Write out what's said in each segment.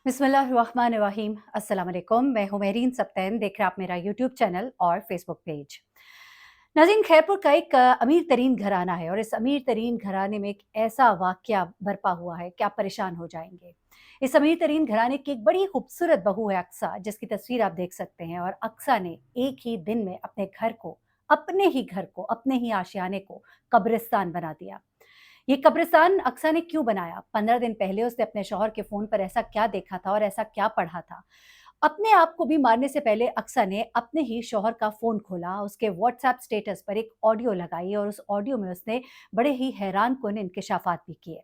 बिस्मिल्लाहिर्रहमानिर्रहीम। अस्सलाम वालेकुम। मैं हूं मेहरीन सब्तैन। देख रहे हैं आप मेरा यूट्यूब चैनल और फेसबुक पेज। नाज़रीन, खैरपुर का एक अमीर तरीन घराना है और इस अमीर तरीन घराने में एक ऐसा वाक़या बरपा हुआ है कि आप परेशान हो जाएंगे। इस अमीर तरीन घराने की एक बड़ी खूबसूरत बहू है अक्सा, जिसकी तस्वीर आप देख सकते हैं। और अक्सा ने एक ही दिन में अपने ही आशियाने को कब्रिस्तान बना दिया। ये कब्रिस्तान अक्सा ने क्यों बनाया? 15 दिन पहले उसने अपने शौहर के फ़ोन पर ऐसा क्या देखा था और ऐसा क्या पढ़ा था? अपने आप को भी मारने से पहले अक्सा ने अपने ही शौहर का फ़ोन खोला, उसके व्हाट्सएप स्टेटस पर एक ऑडियो लगाई और उस ऑडियो में उसने बड़े ही हैरानकुन इंकशाफ़ात भी किए।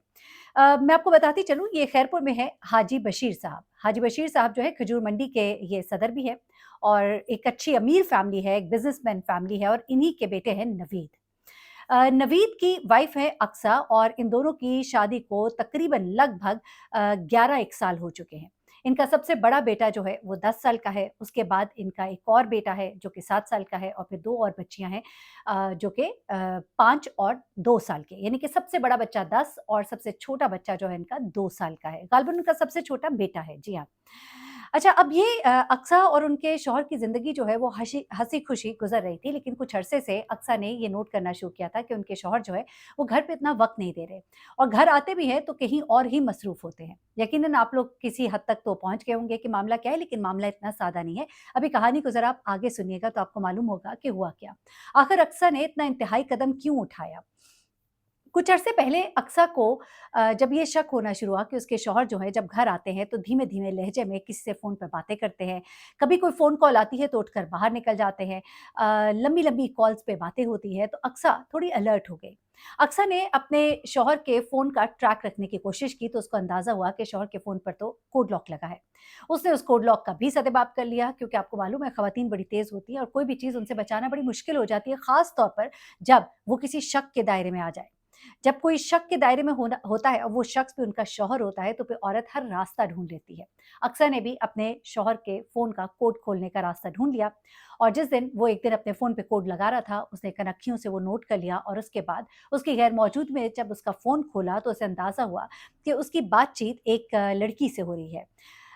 मैं आपको बताती चलूँ, ये खैरपुर में है हाजी बशीर साहब। हाजी बशीर साहब जो है खजूर मंडी के ये सदर भी हैं और एक अच्छी अमीर फ़ैमिली है, एक बिज़नेसमैन फ़ैमिली है और इन्हीं के बेटे हैं नवीद। नवीद की वाइफ है अक्सा और इन दोनों की शादी को तकरीबन लगभग 11 एक साल हो चुके हैं। इनका सबसे बड़ा बेटा जो है वो 10 साल का है, उसके बाद इनका एक और बेटा है जो कि 7 साल का है और फिर 2 और बच्चियाँ हैं जो कि 5 और 2 साल के, यानी कि सबसे बड़ा बच्चा 10 और सबसे छोटा बच्चा जो है इनका 2 साल का है। गालिबन उनका सबसे छोटा बेटा है। जी हाँ। अच्छा, अब ये अक्सा और उनके शौहर की ज़िंदगी जो है वो हँसी-खुशी गुज़र रही थी, लेकिन कुछ अरसे से अक्सा ने ये नोट करना शुरू किया था कि उनके शौहर जो है वो घर पे इतना वक़्त नहीं दे रहे और घर आते भी हैं तो कहीं और ही मसरूफ़ होते हैं। यकीनन आप लोग किसी हद तक तो पहुँच गए होंगे कि मामला क्या है, लेकिन मामला इतना सादा नहीं है। अभी कहानी को ज़रा आप आगे सुनिएगा तो आपको मालूम होगा कि हुआ क्या। आखिर अक्सा ने इतना इंतहाई कदम क्यों उठाया? कुछ अरसे पहले अक्सा को जब ये शक होना शुरू हुआ कि उसके शौहर जो हैं जब घर आते हैं तो धीमे-धीमे लहजे में किसी से फ़ोन पे बातें करते हैं। कभी कोई फ़ोन कॉल आती है तो उठकर बाहर निकल जाते हैं। लंबी-लंबी कॉल्स पे बातें होती हैं तो अक्सा थोड़ी अलर्ट हो गई। अक्सा ने अपने शौहर के फ़ोन का ट्रैक रखने की कोशिश की तो उसको अंदाज़ा हुआ कि शौहर के फ़ोन पर तो कोड लॉक लगा है। उसने उस कोड लॉक का भी सद्देबाप कर लिया, क्योंकि आपको मालूम है ख़वातीन बड़ी तेज़ होती हैं और कोई भी चीज़ उनसे बचाना बड़ी मुश्किल हो जाती है, ख़ास तौर पर जब वो किसी शक के दायरे में आ जाए। जब कोई शक के दायरे में होना होता है और वो शख्स भी उनका शौहर होता है तो फिर औरत हर रास्ता ढूँढ लेती है। अक्सर ने भी अपने शौहर के फ़ोन का कोड खोलने का रास्ता ढूँढ लिया और जिस दिन वो एक दिन अपने फ़ोन पे कोड लगा रहा था, उसने कनखियों से वो नोट कर लिया और उसके बाद उसकी गैर मौजूदगी में जब उसका फ़ोन खोला तो उसे अंदाज़ा हुआ कि उसकी बातचीत एक लड़की से हो रही है।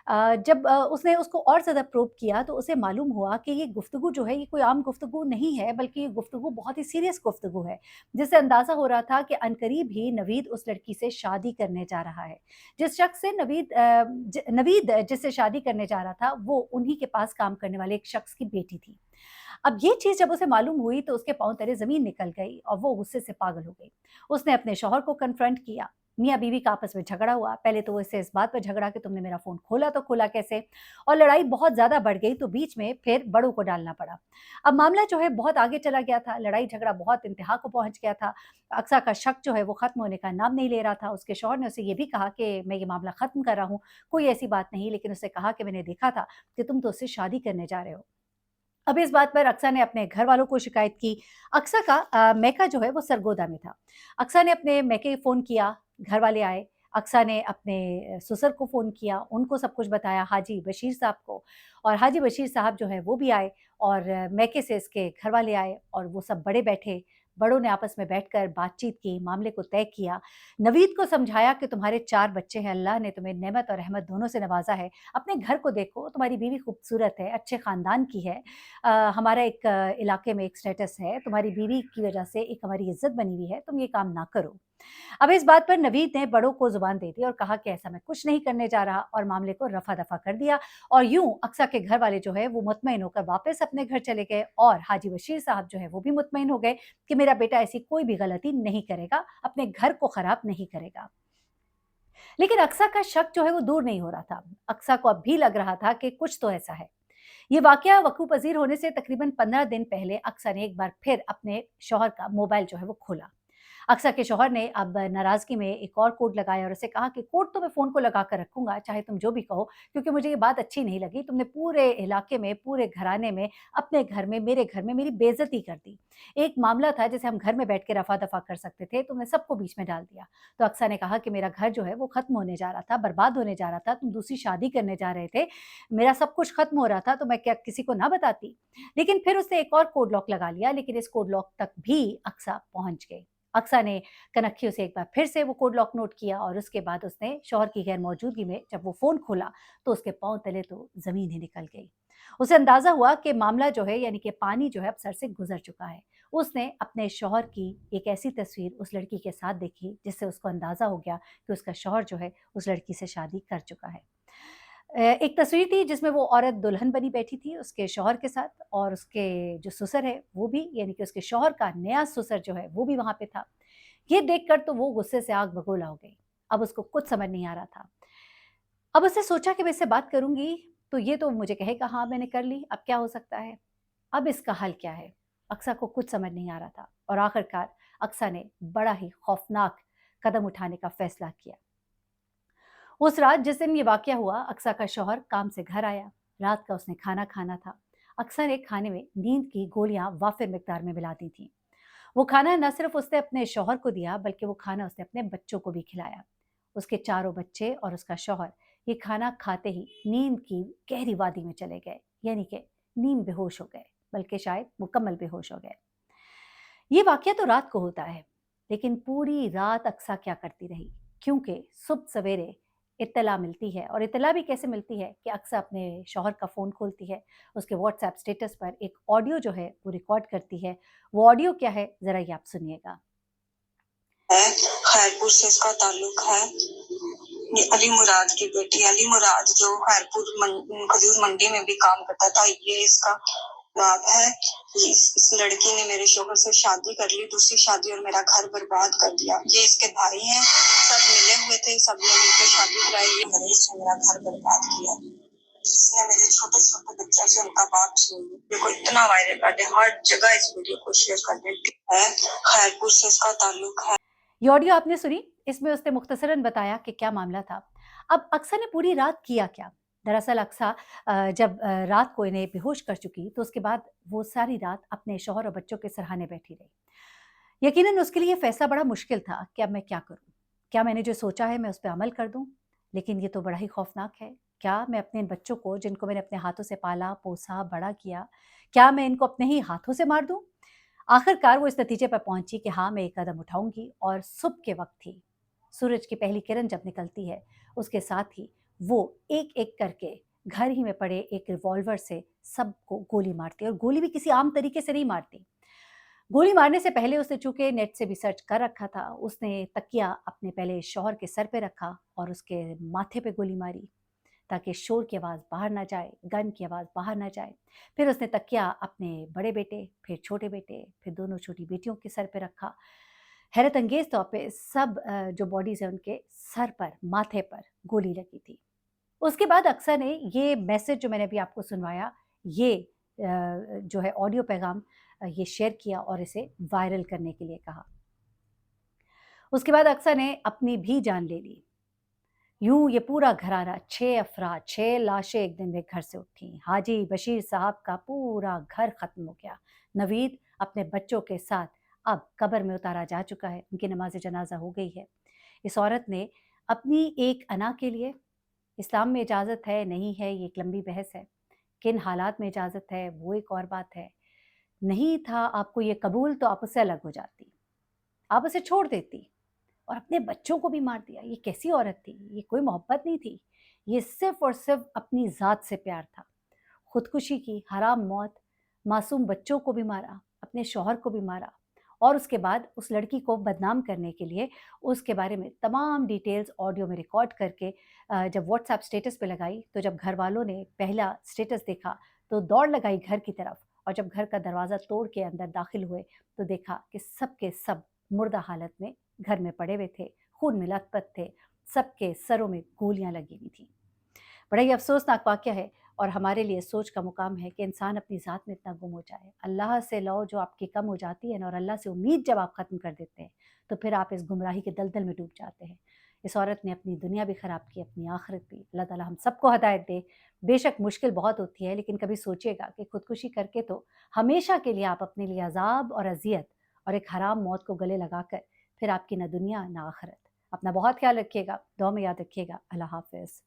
जब उसने उसको और ज़्यादा प्रोब किया तो उसे मालूम हुआ कि ये गुफ्तगू जो है ये कोई आम गुफ्तगू नहीं है, बल्कि ये गुफ्तगू बहुत ही सीरियस गुफ्तगू है। जिससे अंदाज़ा हो रहा था कि अनकरीब ही नवीद उस लड़की से शादी करने जा रहा है। जिस शख्स से नवीद जिससे शादी करने जा रहा था वो उन्हीं के पास काम करने वाले एक शख्स की बेटी थी। अब ये चीज़ जब उसे मालूम हुई तो उसके पाँव तले ज़मीन निकल गई और वो गुस्से से पागल हो गई। उसने अपने शौहर को कन्फ्रंट किया। मियाँ-बीवी का आपस में झगड़ा हुआ। पहले तो वो इससे इस बात पर झगड़ा कि तुमने मेरा फ़ोन खोला तो खोला कैसे? और लड़ाई बहुत ज़्यादा बढ़ गई तो बीच में फिर बड़ों को डालना पड़ा। अब मामला जो है बहुत आगे चला गया था, लड़ाई-झगड़ा बहुत इंतहा को पहुँच गया था। अक्सा का शक जो है वो ख़त्म होने का नाम नहीं ले रहा था। उसके शौहर ने उसे ये भी कहा कि मैं ये मामला ख़त्म कर रहा हूँ, कोई ऐसी बात नहीं, लेकिन उसने कहा कि मैंने देखा था कि तुम तो उससे शादी करने जा रहे हो। अब इस बात पर अक्सा ने अपने घर वालों को शिकायत की। अक्सा का मैका जो है वो सरगोदा में था। अक्सा ने अपने मैके फ़ोन किया, घर वाले आए। अक्सा ने अपने ससुर को फ़ोन किया, उनको सब कुछ बताया, हाजी बशीर साहब को। और हाजी बशीर साहब जो हैं वो भी आए और मैके से इसके घर वाले आए और वो सब बड़े बैठे। बड़ों ने आपस में बैठकर बातचीत की, मामले को तय किया। नवीद को समझाया कि तुम्हारे 4 बच्चे हैं, अल्लाह ने तुम्हें नेमत और रहमत दोनों से नवाज़ा है। अपने घर को देखो, तुम्हारी बीवी खूबसूरत है, अच्छे ख़ानदान की है। हमारा एक इलाके में एक स्टेटस है, तुम्हारी बीवी की वजह से एक हमारी इज़्ज़त बनी हुई है, तुम ये काम ना करो। अब इस बात पर नवीद ने बड़ों को ज़ुबान दे दी और कहा कि ऐसा मैं कुछ नहीं करने जा रहा और मामले को रफ़ा-दफ़ा कर दिया और यूँ अक्सा के घर वाले जो है वो मुतमईन होकर वापस अपने घर चले गए और हाजी बशीर साहब जो है वो भी मुतमईन हो गए कि मेरा बेटा ऐसी कोई भी गलती नहीं करेगा, अपने घर को ख़राब नहीं करेगा। लेकिन अक्सा का शक जो है वो दूर नहीं हो रहा था। अक्सा को अब भी लग रहा था कि कुछ तो ऐसा है। ये वाक़या वक़्फ़ पज़ीर होने से तकरीबन 15 दिन पहले अक्सा ने एक बार फिर अपने शौहर का मोबाइल जो है वो खोला। अक्सा के शौहर ने अब नाराज़गी में एक और कोड लगाया और उसे कहा कि कोड तो मैं फ़ोन को लगा कर रखूँगा, चाहे तुम जो भी कहो, क्योंकि मुझे ये बात अच्छी नहीं लगी। तुमने पूरे इलाके में, पूरे घराने में, अपने घर में मेरी बेइज़्ज़ती कर दी। एक मामला था जिसे हम घर में बैठ के रफ़ा-दफ़ा कर सकते थे, तुमने सबको बीच में डाल दिया। तो अक्सा ने कहा कि मेरा घर जो है वो ख़त्म होने जा रहा था, बर्बाद होने जा रहा था, तुम दूसरी शादी करने जा रहे थे, मेरा सब कुछ ख़त्म हो रहा था, तो मैं क्या किसी को ना बताती? लेकिन फिर उसने एक और कोड लॉक लगा लिया, लेकिन इस कोड लॉक तक भी अक्सा पहुँच गई। अक्सा ने कनखियों से एक बार फिर से वो कोड लॉक नोट किया और उसके बाद उसने शौहर की गैर मौजूदगी में जब वो फ़ोन खोला तो उसके पाँव तले तो ज़मीन ही निकल गई। उसे अंदाज़ा हुआ कि मामला जो है यानी कि पानी जो है अब सर से गुज़र चुका है। उसने अपने शौहर की एक ऐसी तस्वीर उस लड़की के साथ देखी जिससे उसको अंदाज़ा हो गया कि उसका शौहर जो है उस लड़की से शादी कर चुका है। एक तस्वीर थी जिसमें वो औरत दुल्हन बनी बैठी थी उसके शौहर के साथ और उसके जो ससुर है वो भी यानी कि उसके शौहर का नया ससुर जो है वो भी वहाँ पे था। ये देखकर तो वो गुस्से से आग बबूला हो गई। अब उसको कुछ समझ नहीं आ रहा था। अब उसने सोचा कि मैं इससे बात करूँगी तो ये तो मुझे कहेगा हाँ मैंने कर ली, अब क्या हो सकता है? अब इसका हल क्या है? अक्सा को कुछ समझ नहीं आ रहा था और आखिरकार अक्सा ने बड़ा ही खौफनाक कदम उठाने का फैसला किया। उस रात जिस दिन ये वाक़या हुआ, अक्सा का शौहर काम से घर आया। रात का उसने खाना खाना था। अक्सा ने खाने में नींद की गोलियाँ वाफ़िर मिक़दार में मिला दी थीं। वो खाना न सिर्फ़ उसने अपने शौहर को दिया, बल्कि वो खाना उसने अपने बच्चों को भी खिलाया। उसके चारों बच्चे और उसका शौहर ये खाना खाते ही नींद की गहरी वादी में चले गए, यानी कि नींद बेहोश हो गए, बल्कि शायद मुकम्मल बेहोश हो गए। ये वाक़या तो रात को होता है, लेकिन पूरी रात अक्सा क्या करती रही? क्योंकि सुबह सवेरे इत्तला मिलती है और इत्तला भी कैसे मिलती है कि अक्सा अपने शौहर का फ़ोन खोलती है, उसके व्हाट्सएप स्टेटस पर एक ऑडियो जो है वो रिकॉर्ड करती है। वो ऑडियो क्या है, ज़रा ये आप सुनिएगा। खैरपुर से इसका ताल्लुक है। ये अली मुराद की बेटी अली मुराद जो खैरपुर खजूर मंडी में भी काम करता था, ये इसका बाप है। इस लड़की ने मेरे शोहर से शादी कर ली, दूसरी शादी, और मेरा घर बर्बाद कर दिया। ये इसके भाई हैं, सब मिले हुए थे, सब ने मिलकर शादी कराई, इसने मेरा घर बर्बाद किया। इसने मेरे छोटे छोटे बच्चे से उनका बाप छीन लिया। देखो इतना वायरल कर दे, हर जगह इस वीडियो को शेयर कर देती है। खैरपुर से इसका ताल्लुक है। ये ऑडियो आपने सुनी, इसमें उसने मुख्तसरन बताया कि क्या मामला था। अब अक्सा ने पूरी रात किया क्या? दरअसल अक्सा जब रात को इन्हें बेहोश कर चुकी तो उसके बाद वो सारी रात अपने शौहर और बच्चों के सराहने बैठी रही। यकीनन उसके लिए फैसला बड़ा मुश्किल था कि अब मैं क्या करूं? क्या मैंने जो सोचा है मैं उस पर अमल कर दूं? लेकिन ये तो बड़ा ही खौफनाक है। क्या मैं अपने इन बच्चों को जिनको मैंने अपने हाथों से पाला पोसा बड़ा किया, क्या मैं इनको अपने ही हाथों से मार दूं? आखिरकार वो इस नतीजे पर पहुंची कि हाँ मैं एक कदम उठाऊंगी और सुबह के वक्त ही सूरज की पहली किरण जब निकलती है उसके साथ ही वो एक एक करके घर ही में पड़े एक रिवॉल्वर से सबको गोली मारती है और गोली भी किसी आम तरीके से नहीं मारती। गोली मारने से पहले उसने चूंकि नेट से भी सर्च कर रखा था, उसने तकिया अपने पहले शौहर के सर पे रखा और उसके माथे पे गोली मारी ताकि शोर की आवाज़ बाहर ना जाए, गन की आवाज़ बाहर ना जाए। फिर उसने तकिया अपने बड़े बेटे, फिर छोटे बेटे, फिर दोनों छोटी बेटियों के सर पे रखा। हैरत अंगेज़ तौर पे सब जो बॉडीज़ हैं उनके सर पर, माथे पर गोली लगी थी। उसके बाद अक्सर ने ये मैसेज जो मैंने अभी आपको सुनवाया, ये जो है ऑडियो पैगाम ये शेयर किया और इसे वायरल करने के लिए कहा। उसके बाद अक्सर ने अपनी भी जान ले ली। यूं ये पूरा घराना 6 अफराद 6 लाशें एक दिन में घर से उठी। हाजी बशीर साहब का पूरा घर खत्म हो गया। नवीद अपने बच्चों के साथ अब कब्र में उतारा जा चुका है, उनकी नमाज जनाजा हो गई है। इस औरत ने अपनी एक अना के लिए, इस्लाम में इजाज़त है नहीं है ये एक लंबी बहस है, किन हालात में इजाज़त है वो एक और बात है। नहीं था आपको ये कबूल तो आप उससे अलग हो जाती, आप उसे छोड़ देती और अपने बच्चों को भी मार दिया। ये कैसी औरत थी? ये कोई मोहब्बत नहीं थी, ये सिर्फ और सिर्फ अपनी ज़ात से प्यार था। खुदकुशी की, हराम मौत, मासूम बच्चों को भी मारा, अपने शौहर को भी मारा और उसके बाद उस लड़की को बदनाम करने के लिए उसके बारे में तमाम डिटेल्स ऑडियो में रिकॉर्ड करके जब व्हाट्सएप स्टेटस पे लगाई, तो जब घर वालों ने पहला स्टेटस देखा तो दौड़ लगाई घर की तरफ और जब घर का दरवाज़ा तोड़ के अंदर दाखिल हुए तो देखा कि सब के सब मुर्दा हालत में घर में पड़े हुए थे, खून में लथपथ थे, सबके सरों में गोलियां लगी हुई थी। बड़ा ही अफसोसनाक वाक़या है और हमारे लिए सोच का मुकाम है कि इंसान अपनी ज़ात में इतना गुम हो जाए। अल्लाह से लौ जो आपकी कम हो जाती है ना और अल्लाह से उम्मीद जब आप ख़त्म कर देते हैं, तो फिर आप इस गुमराही के दलदल में डूब जाते हैं। इस औरत ने अपनी दुनिया भी ख़राब की, अपनी आखिरत भी। अल्लाह ताला हम सबको हिदायत दे। बेशक मुश्किल बहुत होती है, लेकिन कभी सोचिएगा कि खुदकुशी करके तो हमेशा के लिए आप अपने लिए अज़ाब और अज़ियत और एक हराम मौत को गले लगाकर फिर आपकी ना दुनिया ना आखिरत। अपना बहुत ख्याल रखिएगा, दुआ में याद रखिएगा। अल्लाह हाफ़िज़।